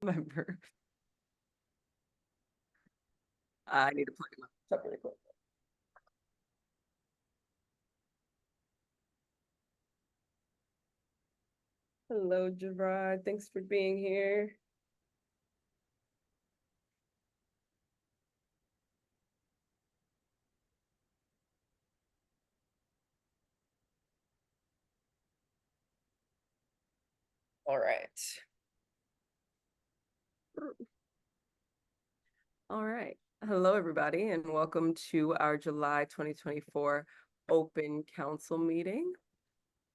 member. I need to plug him up really quick. Hello, Gerard. Thanks for being here. All right. All right. Hello, everybody, and welcome to our July 2024 open council meeting.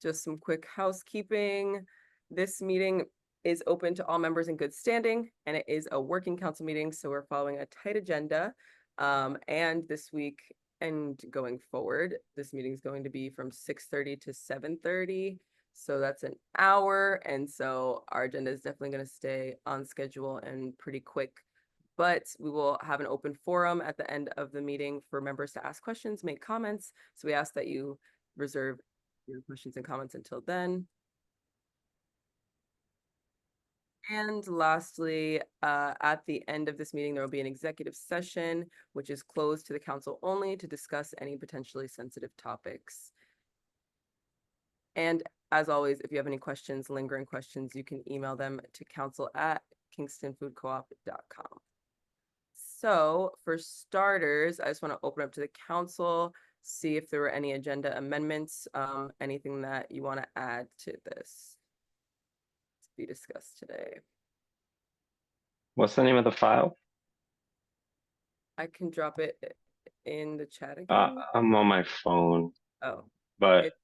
Just some quick housekeeping. This meeting is open to all members in good standing, and it is a working council meeting, so we're following a tight agenda. And this week and going forward, this meeting is going to be from 6:30 to 7:30. So that's an hour. And so our agenda is definitely going to stay on schedule and pretty quick. But we will have an open forum at the end of the meeting for members to ask questions, make comments. So we ask that you reserve your questions and comments until then. And lastly, at the end of this meeting, there will be an executive session, which is closed to the council only to discuss any potentially sensitive topics. And as always, if you have any questions, lingering questions, you can email them to council@kingstonfoodcoop.com. So for starters, I just want to open up to the council, see if there were any agenda amendments, anything that you want to add to this to be discussed today. What's the name of the file? I can drop it in the chat again. I'm on my phone, Oh, but it's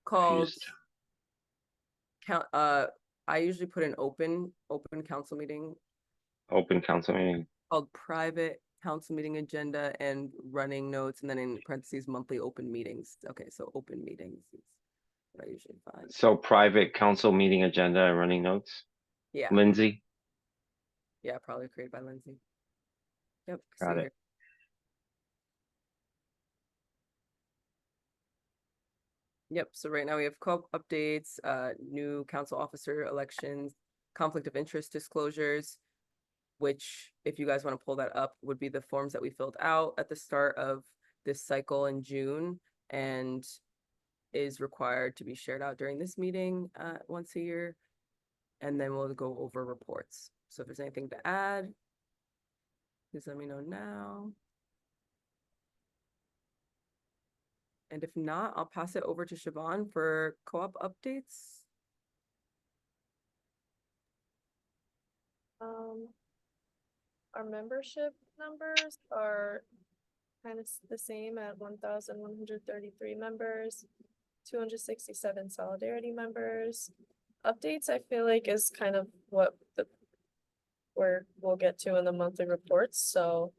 called just count. I usually put an open council meeting open council meeting. called private council meeting agenda and running notes, and then in parentheses monthly open meetings. Okay, so open meetings is what I usually find. So private council meeting agenda and running notes. Yeah, Lindsay, yeah, probably created by Lindsay. Yep, see got it. here. Yep, so right now we have co-op updates, new council officer elections, conflict of interest disclosures, which if you guys want to pull that up would be the forms that we filled out at the start of this cycle in June and is required to be shared out during this meeting once a year. And then we'll go over reports. So if there's anything to add, please let me know now. And if not, I'll pass it over to Siobhan for co-op updates. Our membership numbers are kind of the same at 1,133 members, 267 solidarity members. Updates, I feel like, is kind of what we'll get to in the monthly reports, so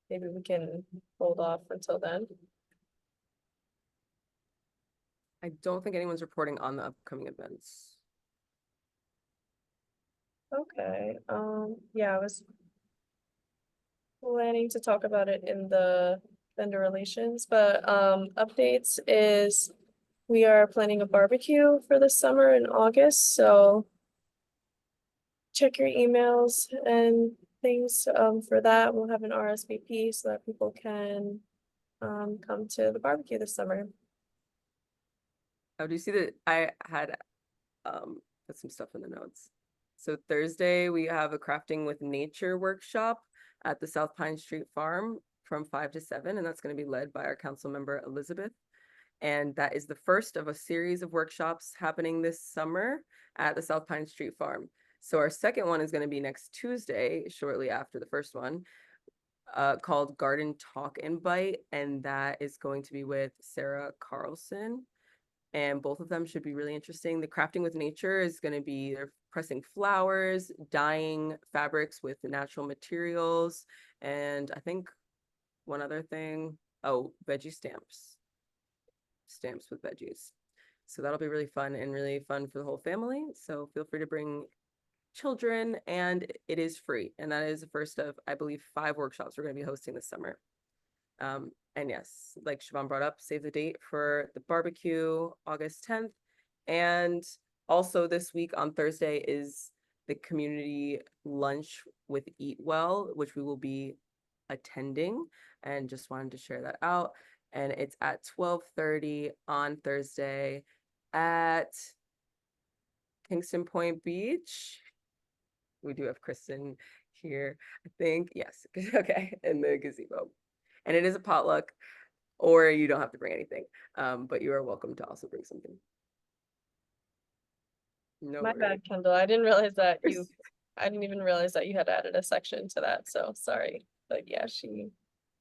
maybe we can hold off until then. I don't think anyone's reporting on the upcoming events. Okay, yeah, I was planning to talk about it in the vendor relations, but updates is we are planning a barbecue for the summer in August, so check your emails and things for that. We'll have an RSVP so that people can come to the barbecue this summer. Oh, do you see that I had put some stuff in the notes? So Thursday we have a crafting with nature workshop at the South Pine Street Farm from 5 to 7, and that's going to be led by our council member Elizabeth. And that is the first of a series of workshops happening this summer at the South Pine Street Farm. So our second one is going to be next Tuesday, shortly after the first one, called Garden Talk and Bite, and that is going to be with Sarah Carlson. And both of them should be really interesting. The crafting with nature is going to be they're pressing flowers, dyeing fabrics with natural materials, and I think one other thing, oh, veggie stamps with veggies. So that'll be really fun and really fun for the whole family. So feel free to bring children, and it is free. And that is the first of, I believe, 5 workshops we're going to be hosting this summer. And yes, like Siobhan brought up, save the date for the barbecue, August 10th. And also this week on Thursday is the community lunch with Eat Well, which we will be attending, and just wanted to share that out. And it's at 12:30 on Thursday at Kingston Point Beach. We do have Kristen here, I think. Yes. Okay. In the gazebo. And it is a potluck, or you don't have to bring anything. But you are welcome to also bring something. No My worries. bad, Kendall. I didn't realize that I didn't even realize that you had added a section to that, so sorry. But yeah, she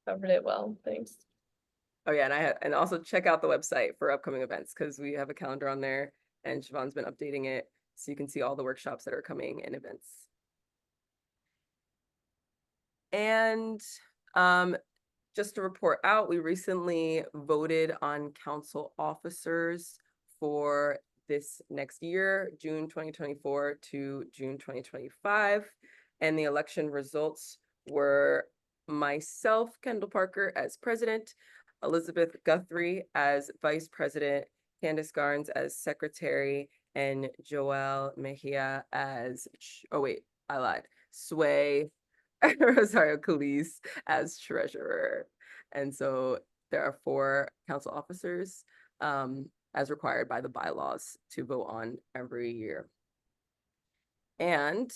covered it well. Thanks. Oh yeah, and also check out the website for upcoming events because we have a calendar on there and Siobhan's been updating it so you can see all the workshops that are coming and events. And just to report out, we recently voted on council officers for this next year, June 2024 to June 2025. And the election results were myself, Kendall Parker, as president, Elizabeth Guthrie as vice president, Candace Garnes as secretary, and Joelle Mejia as, oh wait, I lied, Sway Rosario Calise as treasurer. And so there are 4 council officers as required by the bylaws to vote on every year. And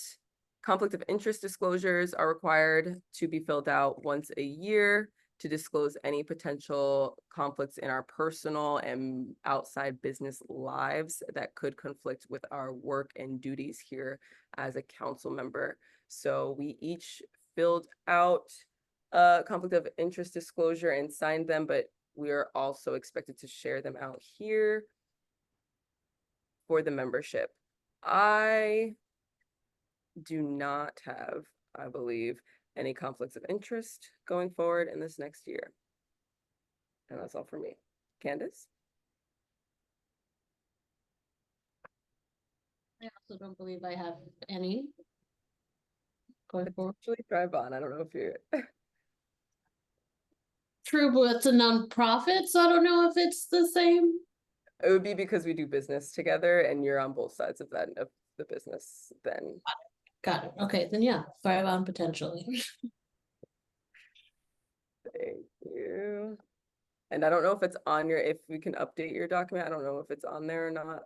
conflict of interest disclosures are required to be filled out once a year to disclose any potential conflicts in our personal and outside business lives that could conflict with our work and duties here as a council member. So we each filled out a conflict of interest disclosure and signed them, but we are also expected to share them out here for the membership. I do not have, I believe, any conflicts of interest going forward in this next year. And that's all for me. Candace? I also don't believe I have any going forward. Potentially Thrive On. I don't know if you're True, but it's a nonprofit, so I don't know if it's the same. it would be because we do business together and you're on both sides of that of the business then. Got it. Okay, then yeah, Thrive On potentially. Thank you. And I don't know if it's on your, if we can update your document. I don't know if it's on there or not.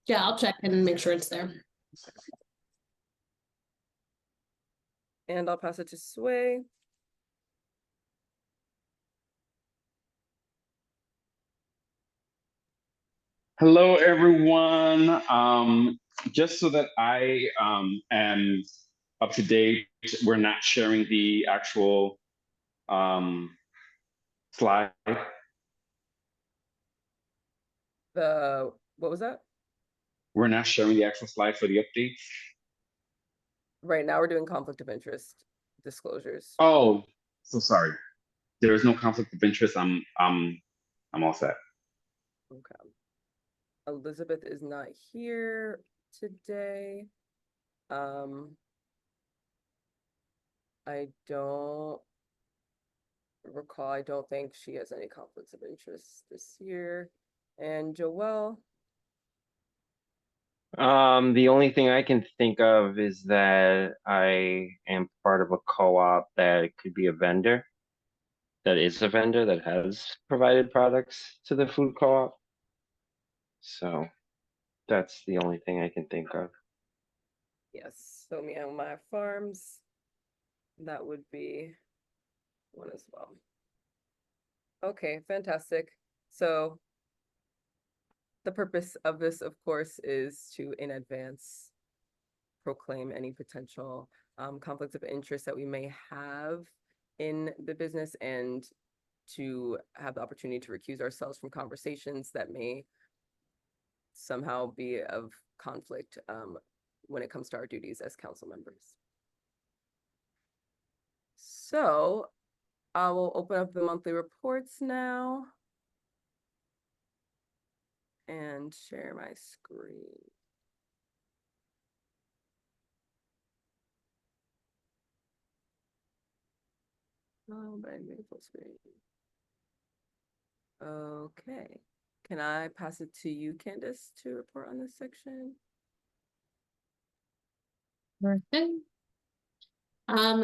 Yeah, I'll check and make sure it's there. And I'll pass it to Sway. Hello, everyone. Just so that I am up to date, we're not sharing the actual slide. What was that? We're not sharing the actual slide for the updates. Right now we're doing conflict of interest disclosures. Oh, so sorry. There is no conflict of interest. I'm all set. Okay. Elizabeth is not here today. I don't recall, I don't think she has any conflicts of interest this year. And Joelle, The only thing I can think of is that I am part of a co-op that could be a vendor. That is a vendor that has provided products to the food co-op. So that's the only thing I can think of. yes, so me and my farms, that would be one as well. Okay, fantastic. So the purpose of this, of course, is to in advance proclaim any potential conflicts of interest that we may have in the business and to have the opportunity to recuse ourselves from conversations that may somehow be of conflict when it comes to our duties as council members. So I will open up the monthly reports now and share my screen. Oh, but I made full screen. Okay, can I pass it to you, Candace, to report on this section? Okay.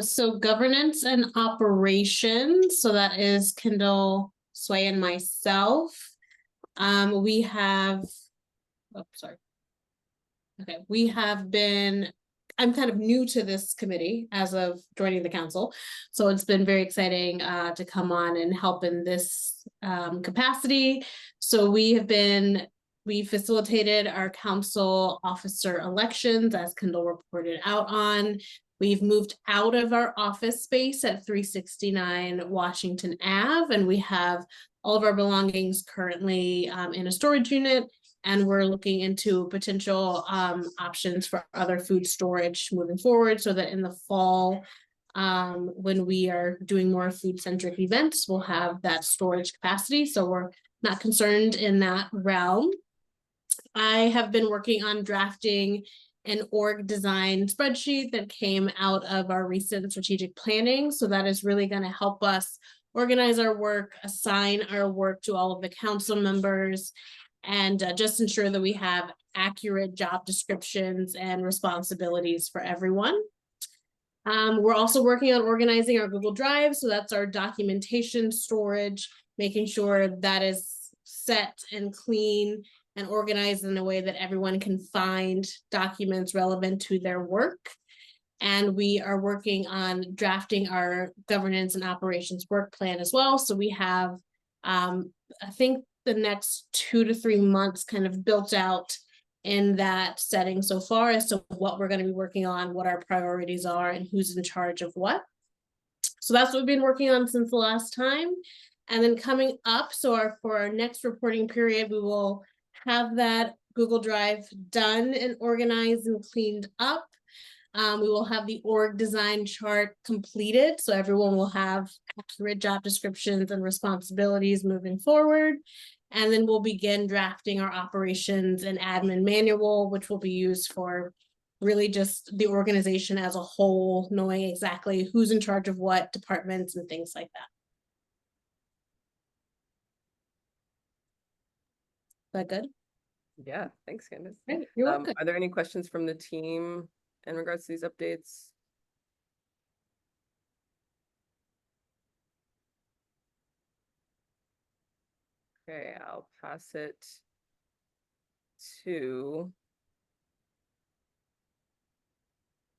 So governance and operations, so that is Kendall, Sway, and myself. We have, oh, sorry. Okay, we have been, I'm kind of new to this committee as of joining the council. So it's been very exciting to come on and help in this capacity. So we facilitated our council officer elections, as Kendall reported out on. We've moved out of our office space at 369 Washington Ave, and we have all of our belongings currently in a storage unit. And we're looking into potential options for other food storage moving forward, so that in the fall, when we are doing more food-centric events, we'll have that storage capacity. So we're not concerned in that realm. I have been working on drafting an org design spreadsheet that came out of our recent strategic planning. So that is really going to help us organize our work, assign our work to all of the council members, and just ensure that we have accurate job descriptions and responsibilities for everyone. We're also working on organizing our Google Drive. So that's our documentation storage, making sure that is set and clean and organized in a way that everyone can find documents relevant to their work. And we are working on drafting our governance and operations work plan as well. So we have, I think, the next 2 to 3 months kind of built out in that setting so far as to what we're going to be working on, what our priorities are, and who's in charge of what. So that's what we've been working on since the last time. And then coming up, so for our next reporting period, we will have that Google Drive done and organized and cleaned up. We will have the org design chart completed, so everyone will have accurate job descriptions and responsibilities moving forward. And then we'll begin drafting our operations and admin manual, which will be used for really just the organization as a whole, knowing exactly who's in charge of what departments and things like that. Is that good? Yeah, thanks, Candace. Great, you're welcome. Are there any questions from the team in regards to these updates? Okay, I'll pass it to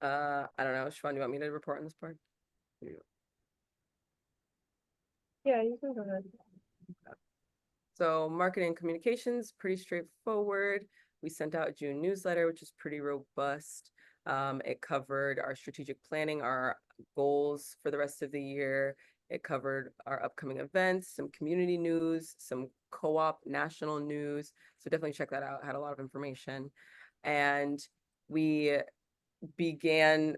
I don't know, Siobhan, do you want me to report on this part? Yeah, you can go ahead. So marketing communications, pretty straightforward. We sent out a June newsletter, which is pretty robust. It covered our strategic planning, our goals for the rest of the year. It covered our upcoming events, some community news, some co-op national news. So definitely check that out. It had a lot of information. And we began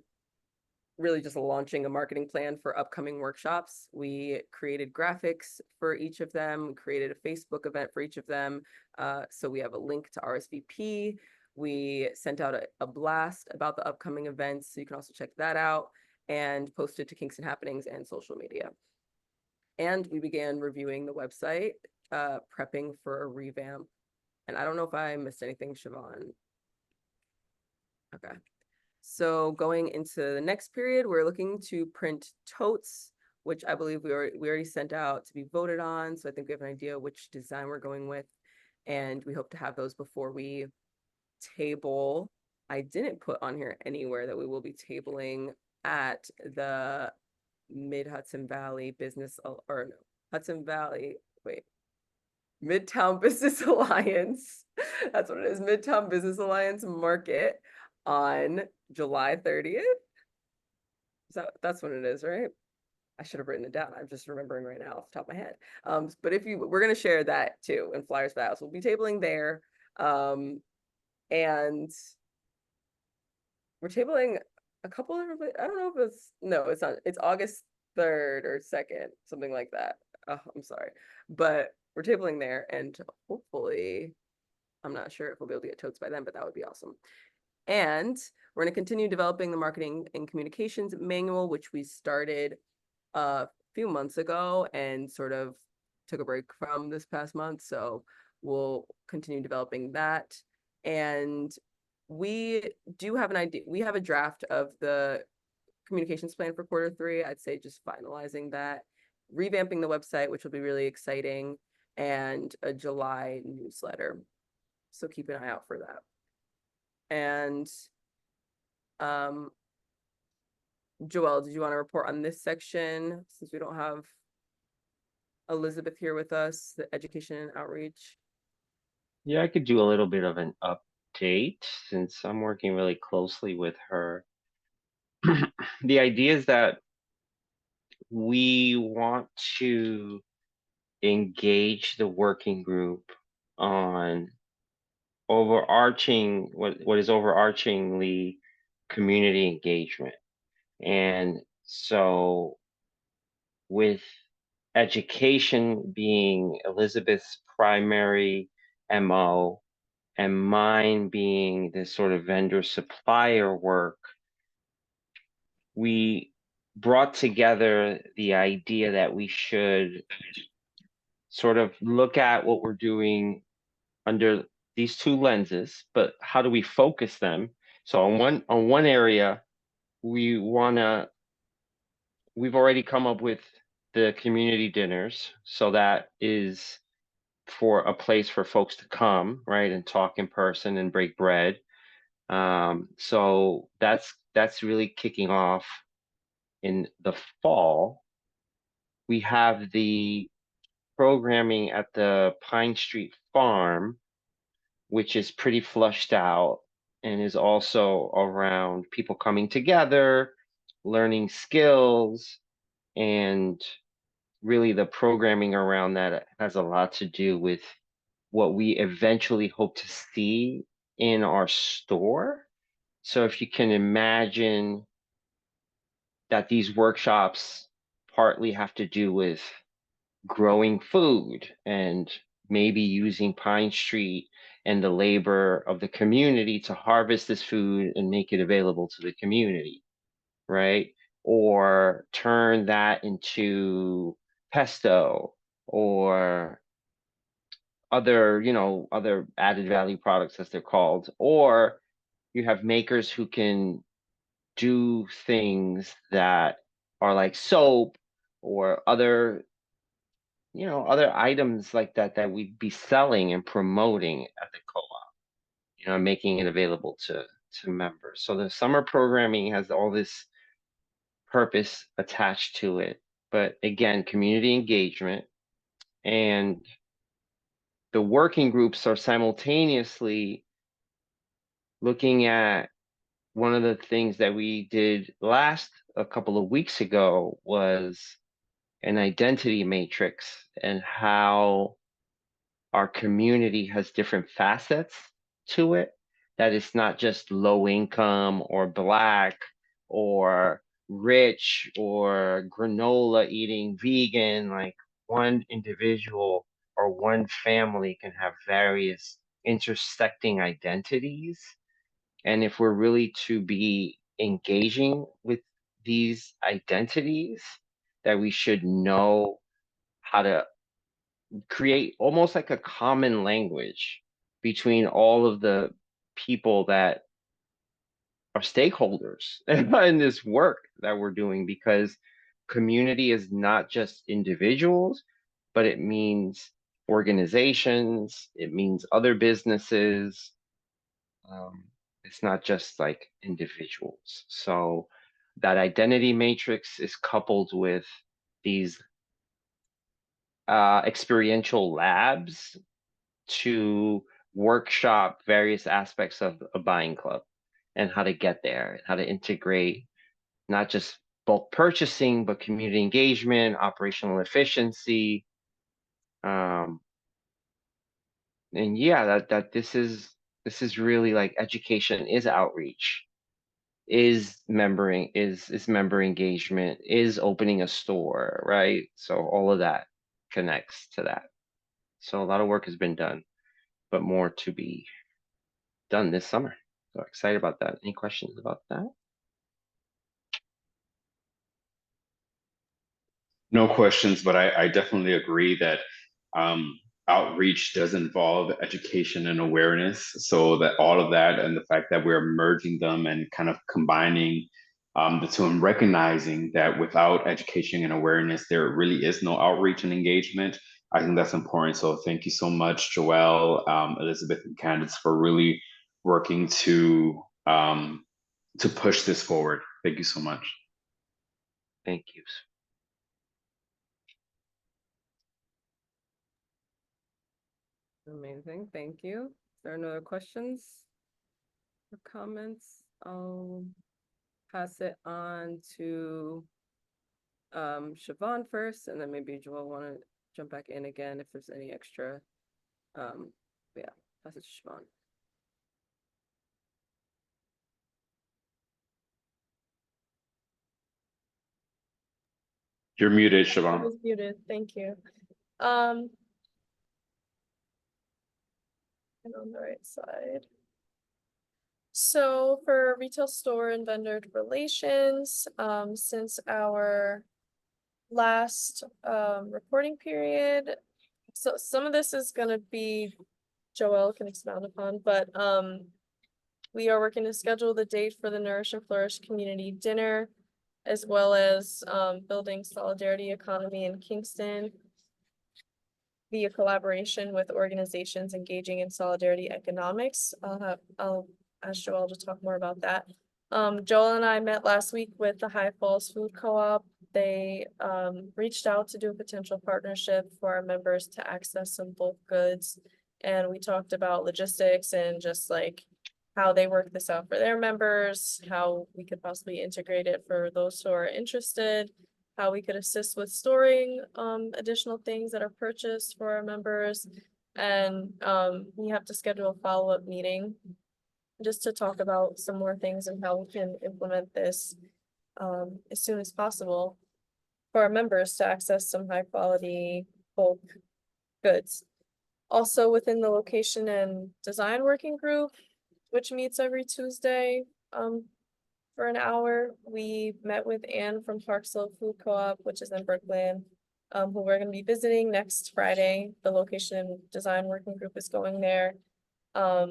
really just launching a marketing plan for upcoming workshops. We created graphics for each of them, created a Facebook event for each of them. So we have a link to RSVP. We sent out a blast about the upcoming events, so you can also check that out, and posted to Kingston Happenings and social media. And we began reviewing the website, prepping for a revamp. And I don't know if I missed anything, Siobhan. Okay. So going into the next period, we're looking to print totes, which I believe we already sent out to be voted on. So I think we have an idea which design we're going with. And we hope to have those before we table. I didn't put on here anywhere that we will be tabling at the Mid-Hudson Valley Business, or no, Hudson Valley, wait, Midtown Business Alliance. That's what it is, Midtown Business Alliance Market on July 30th. That's what it is, right? I should have written it down. I'm just remembering right now off the top of my head. But we're going to share that too in Flyers for the House. We'll be tabling there. And we're tabling a couple of, I don't know if it's not, it's August 3rd or 2nd, something like that. Oh, I'm sorry. But we're tabling there, and hopefully, I'm not sure if we'll be able to get totes by then, but that would be awesome. And we're going to continue developing the marketing and communications manual, which we started a few months ago and sort of took a break from this past month. So we'll continue developing that. And we do have an idea, we have a draft of the communications plan for Q3. I'd say just finalizing that, revamping the website, which will be really exciting, and a July newsletter. So keep an eye out for that. And Joelle, did you want to report on this section since we don't have Elizabeth here with us, the education and outreach? Yeah, I could do a little bit of an update since I'm working really closely with her. The idea is that we want to engage the working group on overarching what is overarchingly community engagement. And so with education being Elizabeth's primary MO and mine being this sort of vendor supplier work, we brought together the idea that we should sort of look at what we're doing under these two lenses, but how do we focus them? So on one area, we've already come up with the community dinners. So that is for a place for folks to come, right, and talk in person and break bread. So that's really kicking off in the fall. We have the programming at the Pine Street Farm, which is pretty flushed out and is also around people coming together, learning skills, and really the programming around that has a lot to do with what we eventually hope to see in our store. So if you can imagine that these workshops partly have to do with growing food and maybe using Pine Street and the labor of the community to harvest this food and make it available to the community, right? Or turn that into pesto or other, other added value products as they're called. Or you have makers who can do things that are like soap or other other items like that we'd be selling and promoting at the co-op, making it available to members. So the summer programming has all this purpose attached to it. But again, community engagement, and the working groups are simultaneously looking at one of the things that we did a couple of weeks ago was an identity matrix and how our community has different facets to it, that it's not just low income or Black or rich or granola eating vegan. Like one individual or one family can have various intersecting identities. And if we're really to be engaging with these identities, that we should know how to create almost like a common language between all of the people that are stakeholders in this work that we're doing, because community is not just individuals, but it means organizations, it means other businesses. It's not just like individuals. So that identity matrix is coupled with these experiential labs to workshop various aspects of a buying club and how to get there, how to integrate not just bulk purchasing, but community engagement, operational efficiency. And yeah, that this is really like education is outreach, is member engagement, is opening a store, right? So all of that connects to that. So a lot of work has been done, but more to be done this summer. So excited about that. Any questions about that? No questions, but I definitely agree that outreach does involve education and awareness. So that all of that and the fact that we're merging them and kind of combining the two and recognizing that without education and awareness, there really is no outreach and engagement. I think that's important. So thank you so much, Joelle, Elizabeth, and Candace for really working to push this forward. Thank you so much. Thank you. Amazing, thank you. Is there no other questions or comments? I'll pass it on to Siobhan first, and then maybe Joel want to jump back in again if there's any extra. Yeah, pass it to Siobhan. You're muted, I Siobhan. was muted, thank you. And on the right side. So for retail store and vendor relations, since our last reporting period, so some of this is gonna be Joelle can expound upon, but we are working to schedule the date for the Nourish and Flourish Community Dinner, as well as building solidarity economy in Kingston via collaboration with organizations engaging in solidarity economics. I'll ask Joel to talk more about that. Joel and I met last week with the High Falls Food Co-op. They reached out to do a potential partnership for our members to access some bulk goods. And we talked about logistics and just like how they work this out for their members, how we could possibly integrate it for those who are interested, how we could assist with storing additional things that are purchased for our members. And we have to schedule a follow-up meeting just to talk about some more things and how we can implement this as soon as possible for our members to access some high quality bulk goods. Also within the location and design working group, which meets every Tuesday for an hour, we met with Anne from Park Slope Food Co-op, which is in Brooklyn, who we're gonna be visiting next Friday. The location and design working group is going there. A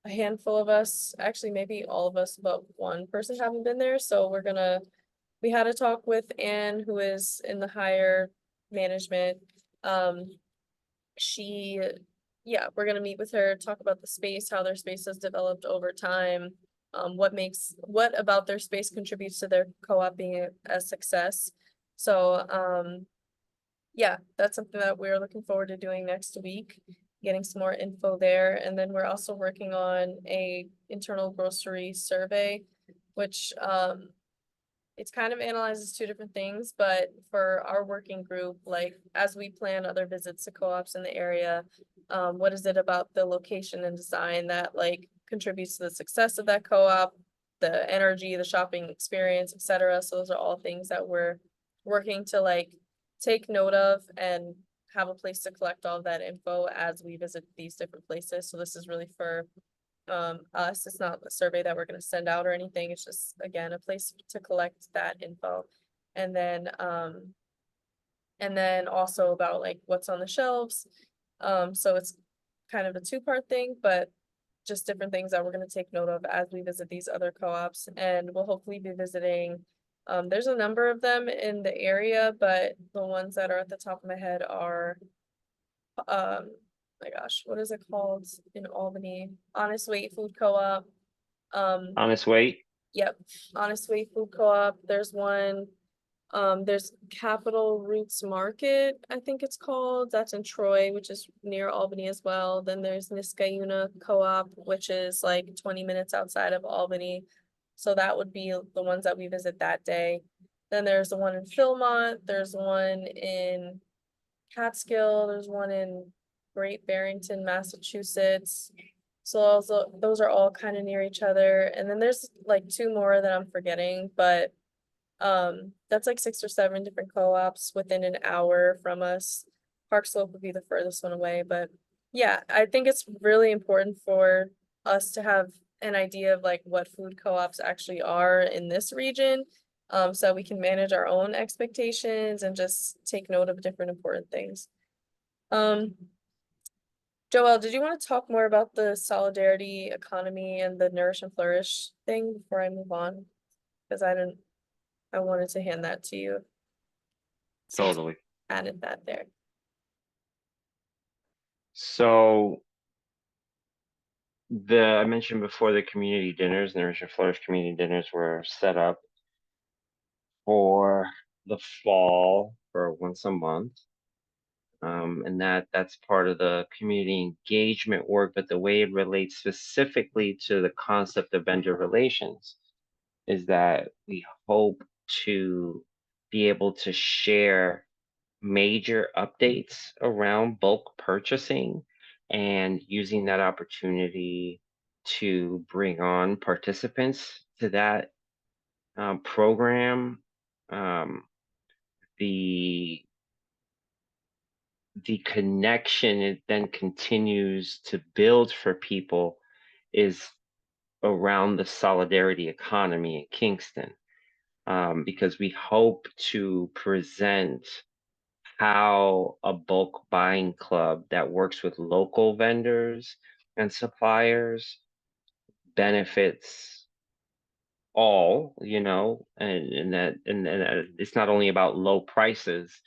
handful of us, actually maybe all of us, but one person haven't been there, so we had a talk with Anne, who is in the higher management. We're gonna meet with her, talk about the space, how their space has developed over time. What about their space contributes to their co-op being a success. So, yeah, that's something that we're looking forward to doing next week, getting some more info there. And then we're also working on a internal grocery survey, which, it's kind of analyzes two different things, but for our working group, like as we plan other visits to co-ops in the area, what is it about the location and design that like contributes to the success of that co-op, the energy, the shopping experience, etc. So those are all things that we're working to like take note of and have a place to collect all of that info as we visit these different places. So this is really for us. It's not a survey that we're going to send out or anything. It's just, again, a place to collect that info. And then also about like what's on the shelves. So it's kind of a two-part thing, but just different things that we're going to take note of as we visit these other co-ops. And we'll hopefully be visiting, there's a number of them in the area, but the ones that are at the top of my head are, my gosh, what is it called in Albany? Honest Weight Food Co-op. Honest Weight. Yep, Honest Weight Food Co-op. There's one, there's Capital Roots Market, I think it's called. That's in Troy, which is near Albany as well. Then there's Niskayuna Co-op, which is like 20 minutes outside of Albany. So that would be the ones that we visit that day. Then there's the one in Philmont. There's one in Catskill. There's one in Great Barrington, Massachusetts. So also those are all kind of near each other. And then there's like two more that I'm forgetting, but that's like 6 or 7 different co-ops within an hour from us. Park Slope would be the furthest one away, but yeah, I think it's really important for us to have an idea of like what food co-ops actually are in this region. So we can manage our own expectations and just take note of different important things. Joelle, did you want to talk more about the solidarity economy and the Nourish and Flourish thing before I move on? Because I wanted to hand that to you. Since Totally. added that there. So I mentioned before the community dinners, Nourish and Flourish community dinners were set up for the fall for once a month. And that's part of the community engagement work, but the way it relates specifically to the concept of vendor relations is that we hope to be able to share major updates around bulk purchasing and using that opportunity to bring on participants to that program. The connection it then continues to build for people is around the solidarity economy in Kingston, because we hope to present how a bulk buying club that works with local vendors and suppliers benefits all, and that it's not only about low prices,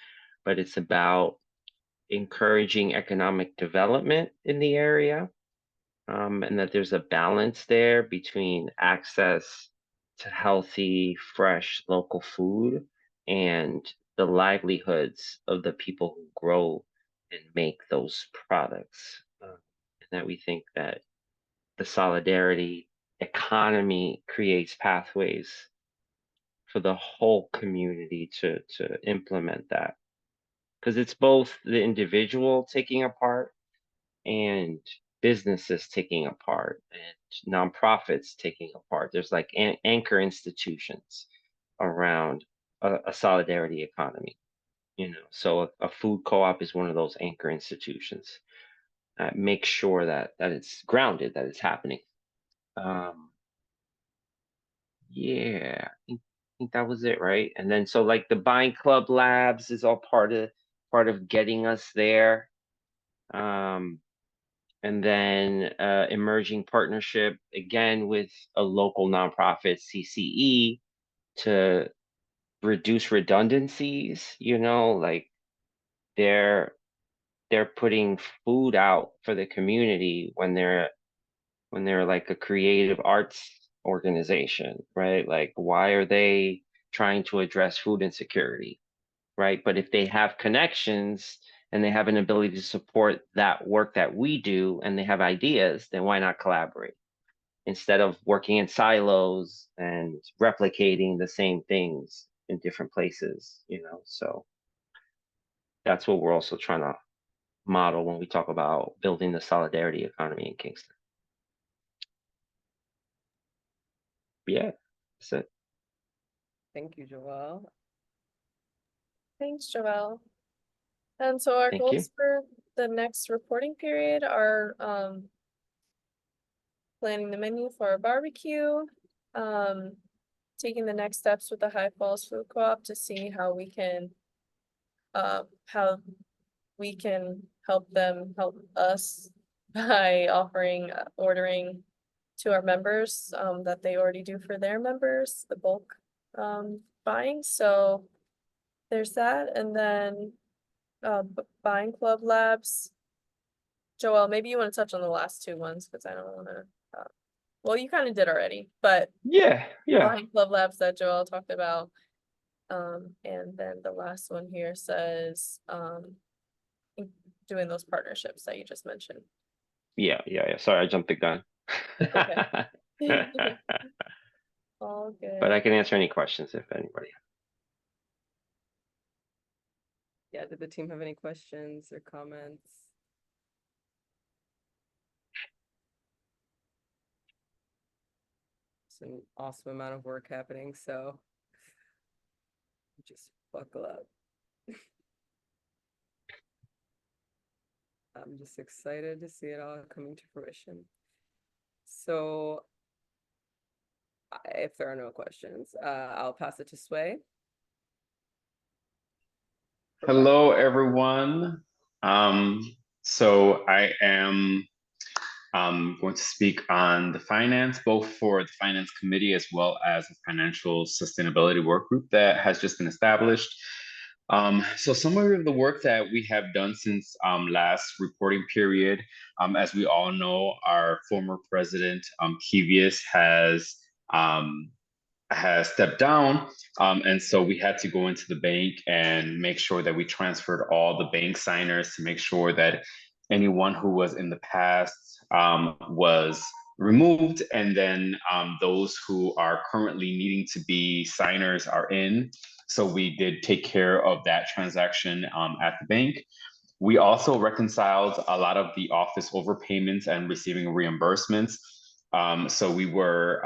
but it's about encouraging economic development in the area, and that there's a balance there between access to healthy, fresh, local food and the livelihoods of the people who grow and make those products. And that we think that the solidarity economy creates pathways for the whole community to implement that. Because it's both the individual taking a part and businesses taking a part and nonprofits taking a part. There's like anchor institutions around a solidarity economy, so a food co-op is one of those anchor institutions. Make sure that it's grounded, that it's happening. Yeah, I think that was it, right? And then so like the Buying Club Labs is all part of getting us there. And then emerging partnership again with a local nonprofit, CCE, to reduce redundancies. Like they're putting food out for the community when they're like a creative arts organization, right? Like why are they trying to address food insecurity, right? But if they have connections and they have an ability to support that work that we do and they have ideas, then why not collaborate instead of working in silos and replicating the same things in different places, So that's what we're also trying to model when we talk about building the solidarity economy in Kingston. Yeah, that's it. Thank you, Joelle. Thanks, Joelle. And so our Thank you. goals for the next reporting period are planning the menu for our barbecue, taking the next steps with the High Falls Food Co-op to see how we can help them help us by ordering to our members that they already do for their members, the bulk buying. So there's that, and then Buying Club Labs. Joelle, maybe you want to touch on the last two ones because I don't want to. Well, you kind of did already, but Yeah. Buying Club Labs that Joelle talked about. And then the last one here says doing those partnerships that you just mentioned. Yeah. Sorry, I jumped the gun. All good. But I can answer any questions if anybody. Yeah, did the team have any questions or comments? It's an awesome amount of work happening, so just buckle up. I'm just excited to see it all coming to fruition. So if there are no questions, I'll pass it to Sway. Hello, everyone. So I am going to speak on the finance, both for the finance committee as well as the financial sustainability work group that has just been established. So some of the work that we have done since last reporting period, as we all know, our former president, Kevius, has stepped down. And so we had to go into the bank and make sure that we transferred all the bank signers to make sure that anyone who was in the past was removed. And then those who are currently needing to be signers are in. So we did take care of that transaction at the bank. We also reconciled a lot of the office overpayments and receiving reimbursements. So we were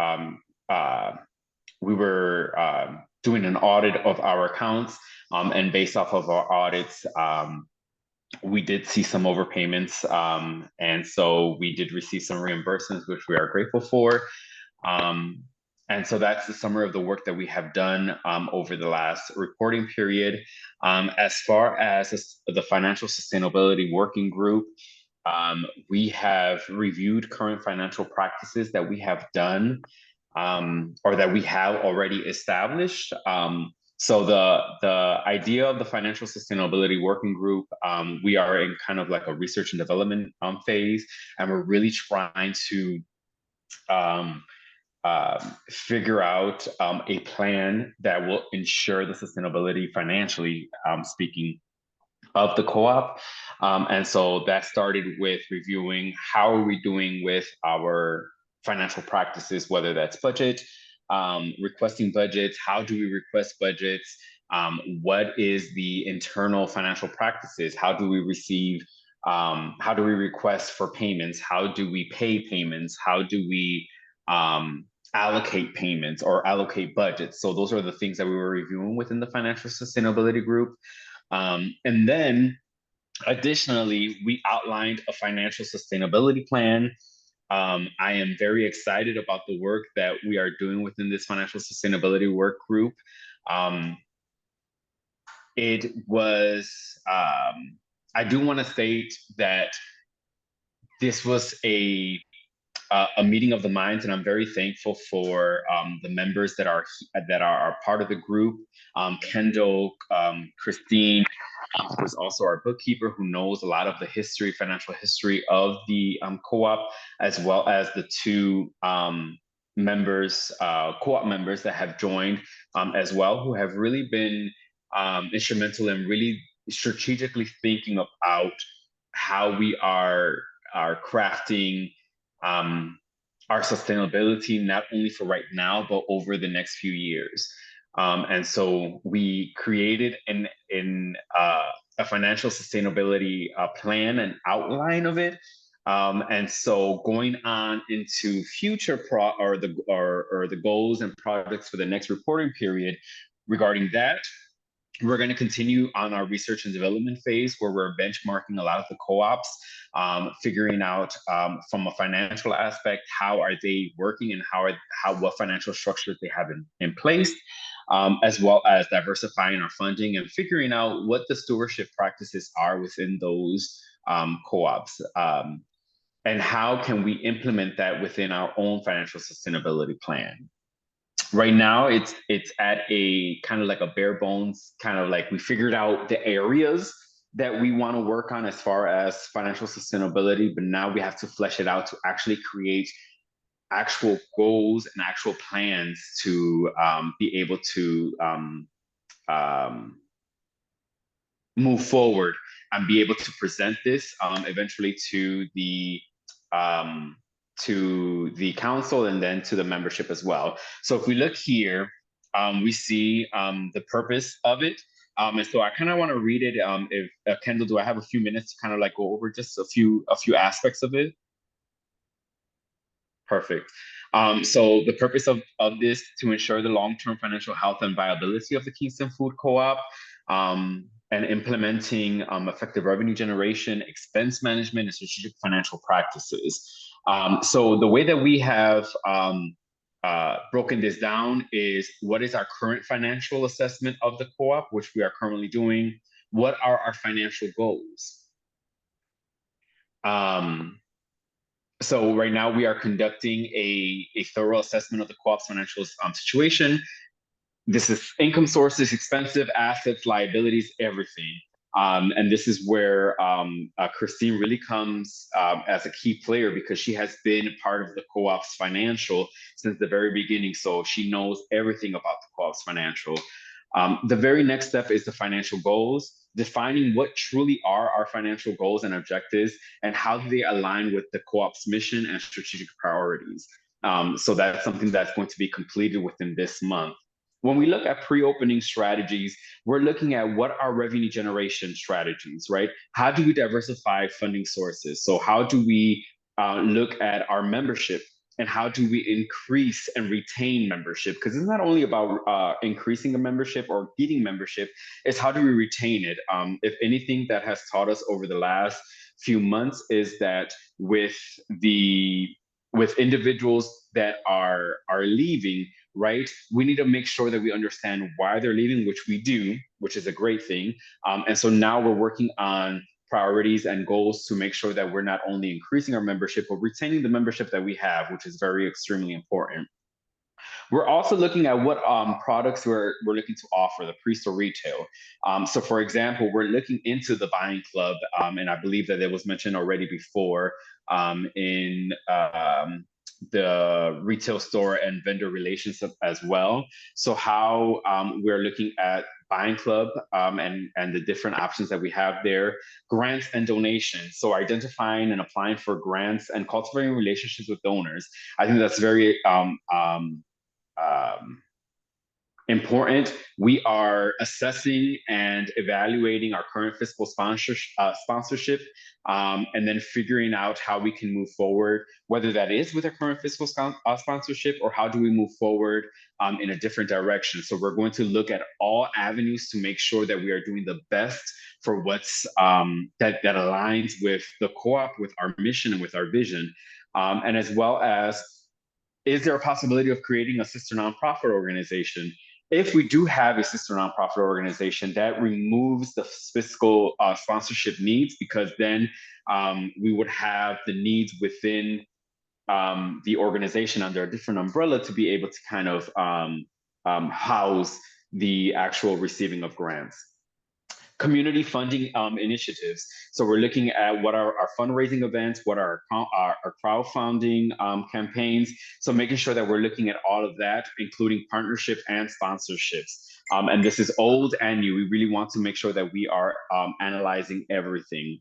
doing an audit of our accounts, and based off of our audits, we did see some overpayments, and so we did receive some reimbursements, which we are grateful for. And so that's the summary of the work that we have done over the last reporting period. As far as the Financial Sustainability Working Group, we have reviewed current financial practices that we have done or that we have already established. So the idea of the Financial Sustainability Working Group, we are in kind of like a research and development phase, and we're really trying to figure out a plan that will ensure the sustainability financially speaking of the co-op. And so that started with reviewing how are we doing with our financial practices, whether that's budget, requesting budgets, how do we request budgets, what is the internal financial practices, how do we receive, how do we request for payments, how do we pay payments, how do we allocate payments or allocate budgets. So those are the things that we were reviewing within the Financial Sustainability Group. And then additionally, we outlined a financial sustainability plan. I am very excited about the work that we are doing within this financial sustainability work group. It was, I do want to state that this was a meeting of the minds, and I'm very thankful for the members that are part of the group. Kendall, Christine, who is also our bookkeeper, who knows a lot of the history, financial history of the co-op, as well as the two members, co-op members that have joined as well, who have really been instrumental in really strategically thinking about how we are crafting our sustainability, not only for right now, but over the next few years. And so we created a financial sustainability plan, an outline of it. And so going on into future the goals and projects for the next reporting period regarding that, we're going to continue on our research and development phase, where we're benchmarking a lot of the co-ops, figuring out from a financial aspect, how are they working and what financial structures they have in place, as well as diversifying our funding and figuring out what the stewardship practices are within those co-ops, and how can we implement that within our own financial sustainability plan. Right now, it's at a kind of like a bare bones, kind of like we figured out the areas that we want to work on as far as financial sustainability, but now we have to flesh it out to actually create actual goals and actual plans to be able to move forward and be able to present this eventually to the council and then to the membership as well. So if we look here, we see the purpose of it. And so I kind of want to read it. If Kendall, do I have a few minutes to kind of like go over just a few aspects of it? Perfect. So the purpose of this to ensure the long-term financial health and viability of the Kingston Food Co-op, and implementing effective revenue generation, expense management, and strategic financial practices. So the way that we have broken this down is, what is our current financial assessment of the co-op, which we are currently doing? What are our financial goals? So right now we are conducting a thorough assessment of the co-op's financial situation. This is income sources, expensive assets, liabilities, everything. And this is where Christine really comes as a key player because she has been part of the co-op's financial since the very beginning. So she knows everything about the co-op's financial. The very next step is the financial goals, defining what truly are our financial goals and objectives and how do they align with the co-op's mission and strategic priorities. So that's something that's going to be completed within this month. When we look at pre-opening strategies, we're looking at what are revenue generation strategies, right? How do we diversify funding sources? So how do we look at our membership and how do we increase and retain membership? Because it's not only about increasing a membership or getting membership, it's how do we retain it? If anything that has taught us over the last few months is that with individuals that are leaving, right? We need to make sure that we understand why they're leaving, which we do, which is a great thing. And so now we're working on priorities and goals to make sure that we're not only increasing our membership, but retaining the membership that we have, which is very extremely important. We're also looking at what products we're looking to offer, the pre-store retail. So for example, we're looking into the buying club, and I believe that it was mentioned already before in the retail store and vendor relationship as well. So how we're looking at buying club and the different options that we have there, grants and donations. So identifying and applying for grants and cultivating relationships with donors. I think that's very important. We are assessing and evaluating our current fiscal sponsorship, and then figuring out how we can move forward, whether that is with our current fiscal sponsorship or how do we move forward in a different direction. So we're going to look at all avenues to make sure that we are doing the best for what's that aligns with the co-op, with our mission and with our vision, and as well as, is there a possibility of creating a sister nonprofit organization? If we do have a sister nonprofit organization, that removes the fiscal sponsorship needs, because then we would have the needs within the organization under a different umbrella to be able to kind of house the actual receiving of grants. Community funding initiatives. So we're looking at what are our fundraising events, what are our crowdfunding campaigns. So making sure that we're looking at all of that, including partnerships and sponsorships. And this is old and new. We really want to make sure that we are analyzing everything.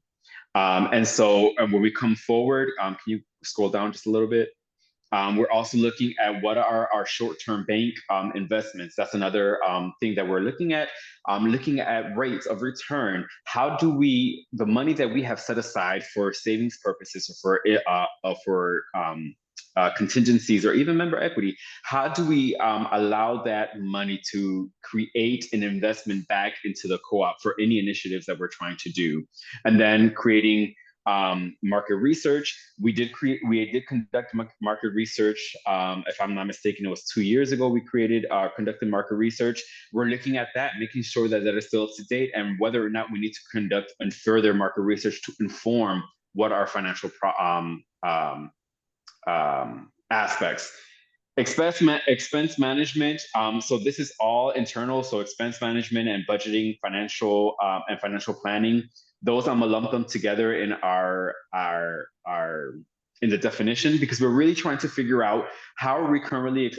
And so when we come forward, can you scroll down just a little bit? We're also looking at what are our short-term bank investments. That's another thing that we're looking at rates of return. How do we, the money that we have set aside for savings purposes or for contingencies or even member equity, how do we allow that money to create an investment back into the co-op for any initiatives that we're trying to do? And then creating market research. We did conduct market research. If I'm not mistaken, it was 2 years ago we conducted market research. We're looking at that, making sure that that is still up to date, and whether or not we need to conduct and further market research to inform what our financial aspects. Expense management. So this is all internal. So expense management and budgeting, financial planning. Those I'm gonna lump them together in our in the definition, because we're really trying to figure out how are we currently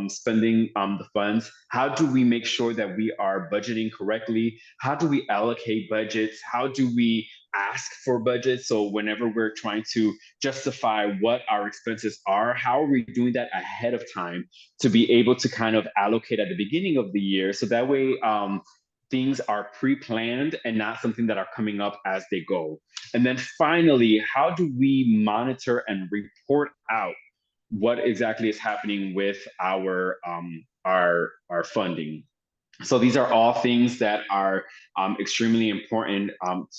spending the funds. How do we make sure that we are budgeting correctly? How do we allocate budgets? How do we ask for budgets? So whenever we're trying to justify what our expenses are, how are we doing that ahead of time to be able to kind of allocate at the beginning of the year, so that way things are pre-planned and not something that are coming up as they go. And then finally, how do we monitor and report out what exactly is happening with our funding? So these are all things that are extremely important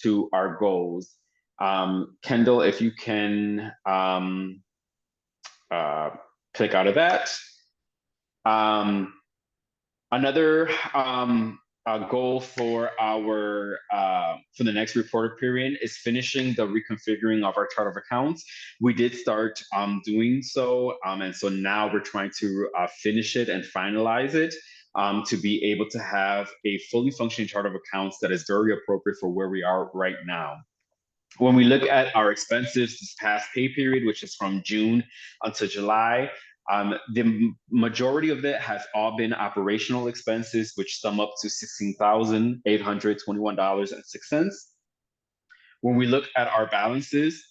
to our goals. Kendall, if you can click out of that. Another goal for our for the next report period is finishing the reconfiguring of our chart of accounts. We did start doing so, and so now we're trying to finish it and finalize it to be able to have a fully functioning chart of accounts that is very appropriate for where we are right now. When we look at our expenses this past pay period, which is from June until July, the majority of it has all been operational expenses, which sum up to $16,821.06. When we look at our balances,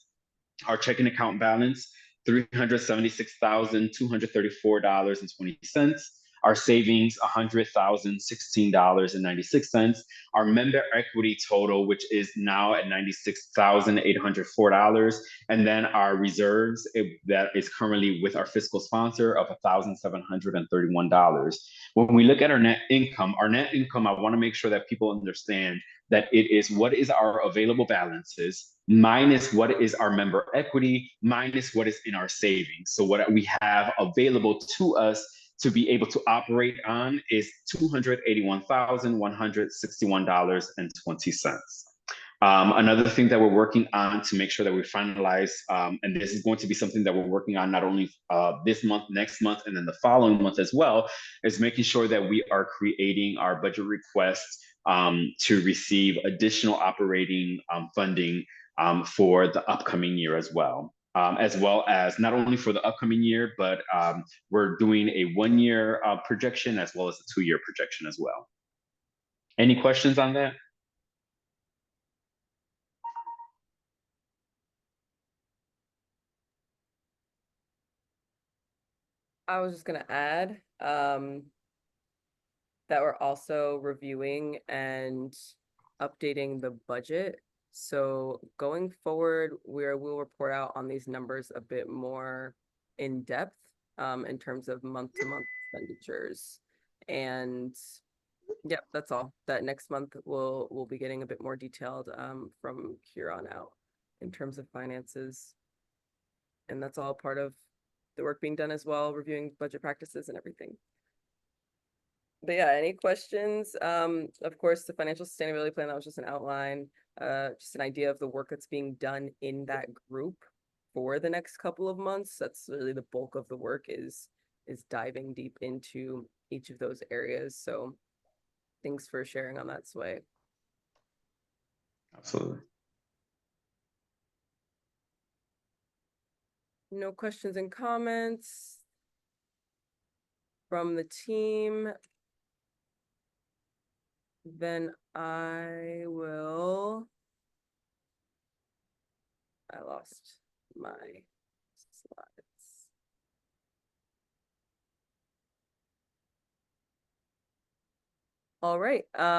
our checking account balance, $376,234.20. Our savings, $100,016.96. Our member equity total, which is now at $96,804. And then our reserves that is currently with our fiscal sponsor of $1,731. When we look at our net income, I want to make sure that people understand that it is what is our available balances minus what is our member equity minus what is in our savings. So what we have available to us to be able to operate on is $281,161.20. Another thing that we're working on to make sure that we finalize, and this is going to be something that we're working on not only this month, next month, and then the following month as well, is making sure that we are creating our budget requests to receive additional operating funding for the upcoming year as well as not only for the upcoming year, but we're doing a 1-year projection as well as a 2-year projection as well. Any questions on that? I was just gonna add, that we're also reviewing and updating the budget. So going forward, we'll report out on these numbers a bit more in depth, in terms of month-to-month expenditures. And yep, that's all. That next month we'll be getting a bit more detailed, from here on out in terms of finances. And that's all part of the work being done as well, reviewing budget practices and everything. But yeah, any questions? Of course, the financial sustainability plan, that was just an outline, just an idea of the work that's being done in that group for the next couple of months. That's really the bulk of the work is diving deep into each of those areas. So thanks for sharing on that, Sway. Absolutely. No questions and comments from the team. Then I lost my slides. All right.